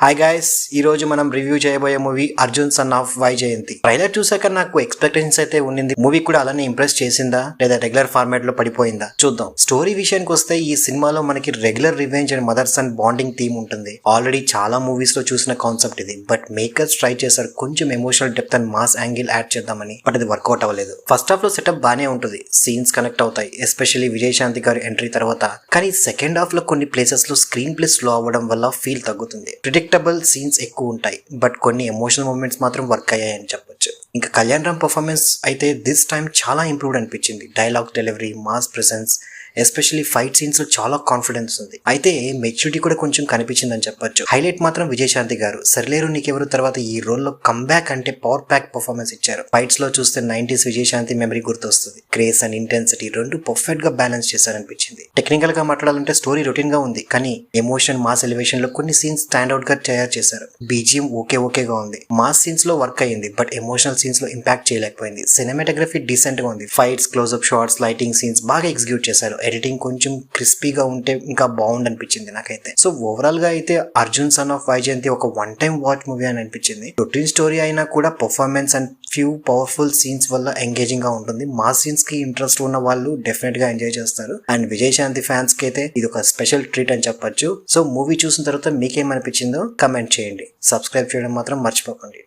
Hi guys, ఈ రోజు మనం రివ్యూ చేయబోయే movie Arjun son of Vyjayanthi. Trailer చూసాక నాకు ఎక్స్పెక్టేషన్స్ అయితే ఉండింది. మూవీ కూడా అలానే ఇంప్రెస్ చేసిందా లేదా రెగ్యులర్ ఫార్మాట్ లో పడిపోయిందా చూద్దాం. స్టోరీ విషయానికి వస్తే ఈ సినిమాలో మనకి regular revenge and mother son bonding theme ఉంటుంది. ఆల్రెడీ చాలా మూవీస్ లో చూసిన కాన్సెప్ట్ ఇది. బట్ మేకర్స్ ట్రై చేశారు కొంచెం emotional depth and mass angle add చేద్దామని. బట్ అది వర్కౌట్ అవ్వలేదు. ఫస్ట్ హాఫ్ లో సెటప్ బానే ఉంటుంది, సీన్స్ కనెక్ట్ అవుతాయి, ఎస్పెషల్లీ విజయశాంతి గారి ఎంట్రీ తర్వాత. కానీ సెకండ్ హాఫ్ లో కొన్ని ప్లేసెస్ లో స్క్రీన్ ప్లే స్లో అవ్వడం వల్ల ఫీల్ తగ్గుతుంది. ప్రిడిక్టబుల్ సీన్స్ ఎక్కువ ఉంటాయి, బట్ కొన్ని ఎమోషనల్ మూమెంట్స్ మాత్రం వర్క్ అయ్యాయని చెప్పొచ్చు. ఇంకా కళ్యాణ్ రామ్ పర్ఫార్మెన్స్ అయితే దిస్ టైం చాలా ఇంప్రూవ్డ్ అనిపించింది. Dialogue delivery, mass presence, especially fight scenes లో చాలా కాన్ఫిడెన్స్ ఉంది. అయితే మెచ్యూరిటీ కూడా కొంచెం కనిపించిందని చెప్పొచ్చు. హైలైట్ మాత్రం విజయశాంతి గారు. సరిలేరు నీకెవరు తర్వాత ఈ రోల్ లో కంబ్యాక్ అంటే పవర్ ప్యాక్ పర్ఫార్మెన్స్ ఇచ్చారు. ఫైట్స్ లో చూస్తే 90s విజయశాంతి మెమరీ గుర్తొస్తుంది. క్రేజ్ అండ్ ఇంటెన్సిటీ రెండు పర్ఫెక్ట్ గా బ్యాలెన్స్ చేశారనిపించింది. టెక్నికల్ గా మాట్లాడాలంటే స్టోరీ రొటీన్ గా ఉంది, కానీ ఎమోషన్, మాస్ ఎలివేషన్ లో కొన్ని సీన్స్ స్టాండ్ అవుట్ గా తయారు చేశారు. బీజిఎం ఓకేగా ఉంది. మాస్ సీన్స్ లో వర్క్ అయ్యింది, బట్ ఎమోషనల్ సీన్స్ లో ఇంపాక్ట్ చేయలేకపోయింది. సినిమాటోగ్రఫీ డీసెంట్ గా ఉంది. Fights, close up shots, lighting scenes బాగా ఎగ్జిక్యూట్ చేశారు. ఎడిటింగ్ కొంచెం క్రిస్పీగా ఉంటే ఇంకా బాగుంది అనిపించింది నాకైతే. సో ఓవరాల్ గా అయితే అర్జున్ సన్ ఆఫ్ వైజయంతి ఒక వన్ టైం వాచ్ మూవీ అని అనిపించింది. రొటీన్ స్టోరీ అయినా కూడా performance and few powerful scenes వల్ల ఎంగేజింగ్ గా ఉంటుంది. మాస్ సీన్స్ కి ఇంట్రెస్ట్ ఉన్న వాళ్ళు డెఫినెట్ గా ఎంజాయ్ చేస్తారు. అండ్ విజయశాంతి ఫ్యాన్స్ కి అయితే ఇది ఒక స్పెషల్ ట్రీట్ అని చెప్పొచ్చు. సో మూవీ చూసిన తర్వాత మీకేమనిపించిందో కమెంట్ చేయండి. సబ్స్క్రైబ్ చేయడం మాత్రం మర్చిపోకండి.